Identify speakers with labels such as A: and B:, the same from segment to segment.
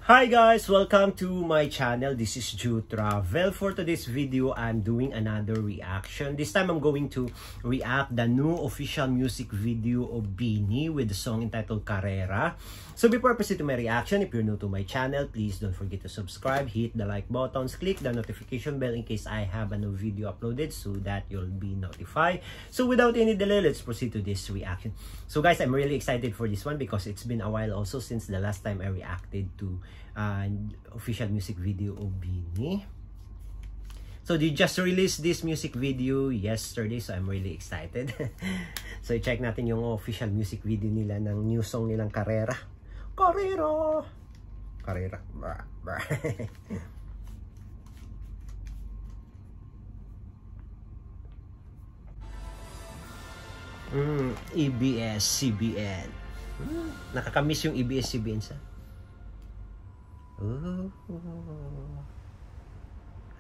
A: Hi guys! Welcome to my channel. This is Ju Travel. For today's video, I'm doing another reaction. This time, I'm going to react the new official music video of BINI with the song entitled Carrera. So before I proceed to my reaction, if you're new to my channel, please don't forget to subscribe, hit the like buttons, click the notification bell in case I have a new video uploaded so that you'll be notified. So without any delay, let's proceed to this reaction. So guys, I'm really excited for this one because it's been a while also since the last time I reacted to official music video of BINI. So they just released this music video yesterday, so I'm really excited. So i-check natin yung official music video nila ng new song nilang Carrera. Carrera! Carrera. EBS-CBN. Nakakamiss yung EBS-CBN sa.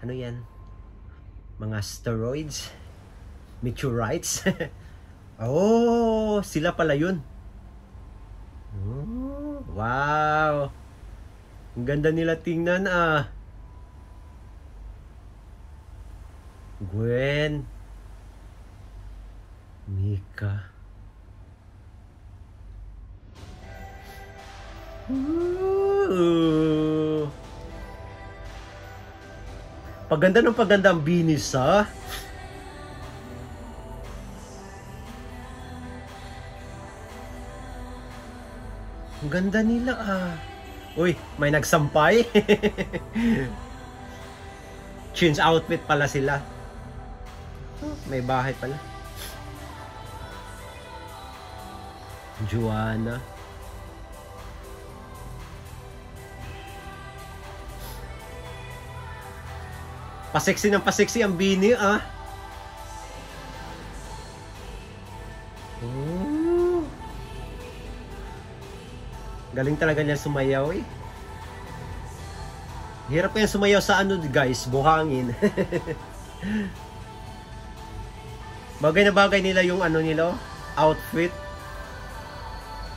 A: Ano yan? Mga steroids? Meteorites? Oh, sila pala yun. Wow! Ang ganda nila tingnan ah. Gwen. Mika. Paganda ng paganda ang BINI ha. Ang ganda nila ah. Uy, may nagsampay. Change outfit pala sila. May bahay pala. Joanna. Paseksi ng paseksi ang BINI ah. Galing talaga niya sumayaw eh. Hirap yan sumayaw sa ano guys, buhangin. Bagay na bagay nila yung ano nila, outfit.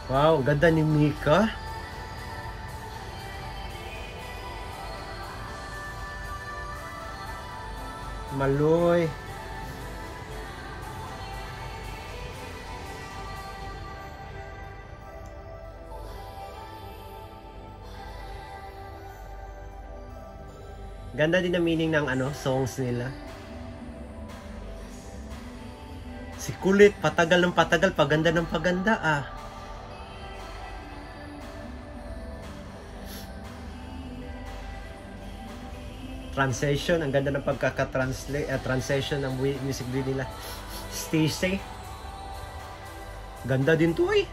A: Wow, ganda ni Mika. Maloy. Ganda din ang meaning ng ano, songs nila. Si kulit, patagal ng patagal, paganda ng paganda ah. Translation, ang ganda ng pagkaka-translate, translation ng music video nila. Stacy. Ganda din to eh.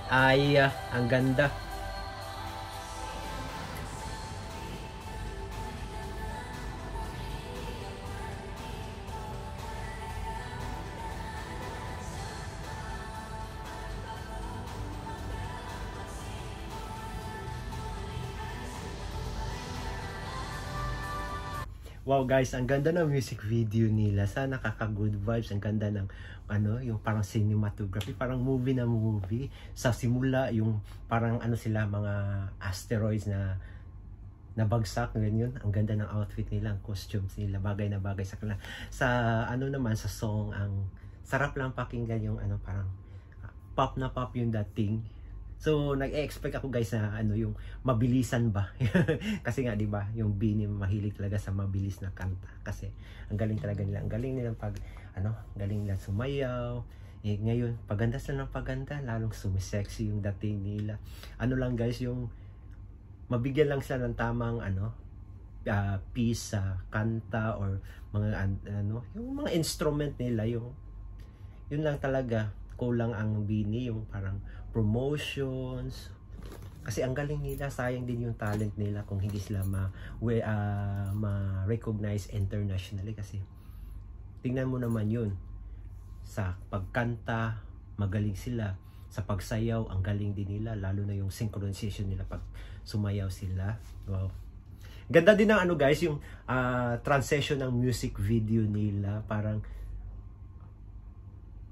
A: Ay, ang ganda. Wow guys, ang ganda ng music video nila. Sana nakaka-good vibes. Ang ganda ng ano, yung parang cinematography, parang movie na movie. Sa simula, yung parang ano sila, mga asteroids na nabagsak, ganyan. Ang ganda ng outfit nila, ang costumes nila, bagay na bagay sa kanila. Sa ano naman, sa song, ang sarap lang pakinggan yung ano, parang pop na pop yung dating. So, nag-expect ako guys na ano yung mabilisan ba? Kasi nga 'di ba, yung BINI mahilig talaga sa mabilis na kanta kasi ang galing talaga nila. Ang galing nila pag ano, galing nila sumayaw. Eh ngayon, paganda sila ng paganda, lalong sumisexy yung dating nila. Ano lang guys, yung mabigyan lang sila ng tamang ano, piece sa kanta or mga ano, yung mga instrument nila, yung yun lang talaga. Kulang ang BINI, yung parang promotions. Kasi ang galing nila, sayang din yung talent nila kung hindi sila ma-recognize internationally. Kasi tingnan mo naman yun, sa pagkanta magaling sila, sa pagsayaw ang galing din nila, lalo na yung synchronization nila pag sumayaw sila. Wow, ganda din ng ano guys, yung transition ng music video nila, parang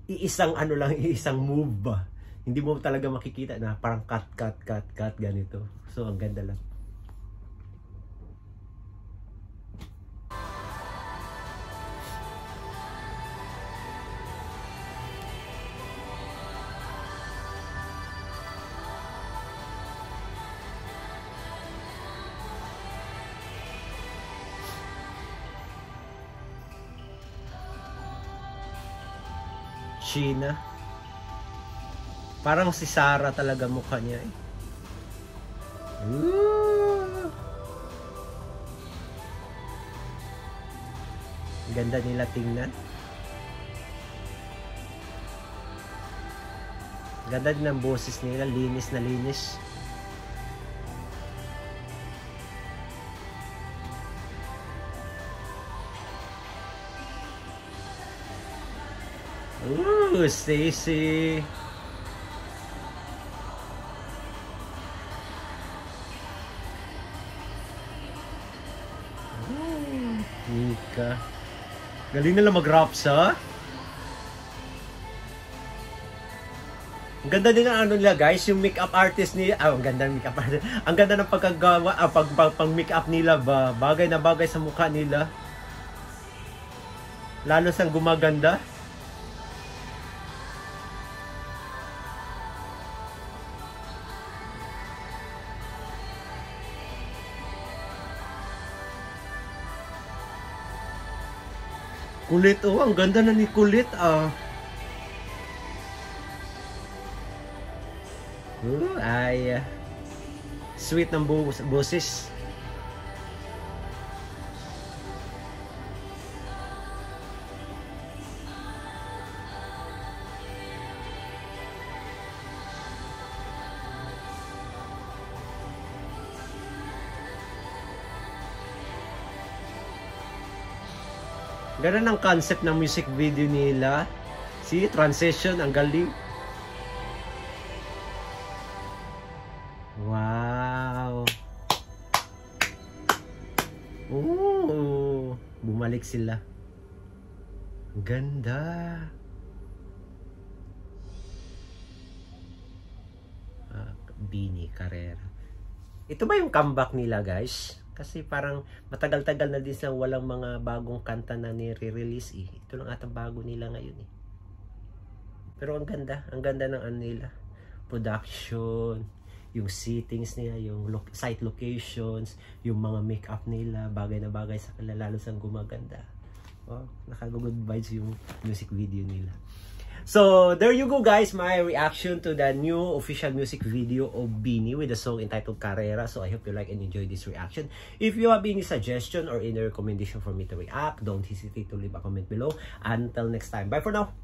A: iisang ano lang, iisang move ba. Hindi mo talaga makikita na parang cut ganito. So ang ganda lang. Sheena. Parang si Sarah talaga mukha niya eh. Ganda nila tingnan. Ganda din ang boses nila, linis na linis. Ooh, Stacy. Mika. Galing nila mag-raps, ha? Ang ganda din ng ano nila, guys, yung makeup artist ni ang ganda ng makeup artist. Ang ganda ng pagkagawa, pang makeup nila ba, bagay na bagay sa mukha nila. Lalo sang gumaganda. Kulit, oh, ang ganda na ni Kulit, ah. Ay, sweet ng boses. Ganun ang concept ng music video nila. See, transition, ang galing. Wow. Oh, bumalik sila. Ganda. Bini Carrera. Ito ba yung comeback nila, guys? Kasi parang matagal-tagal na din sa walang mga bagong kanta na nire-release eh. Ito lang atang bago nila ngayon eh. Pero ang ganda ng ano nila. Production, yung settings nila, yung site locations, yung mga makeup nila, bagay na bagay sa kanila, lalo sang gumaganda. Oh, naka-good vibes yung music video nila. So, there you go, guys, my reaction to the new official music video of BINI with the song entitled Carrera. So, I hope you like and enjoy this reaction. If you have any suggestion or any recommendation for me to react, don't hesitate to leave a comment below. Until next time, bye for now!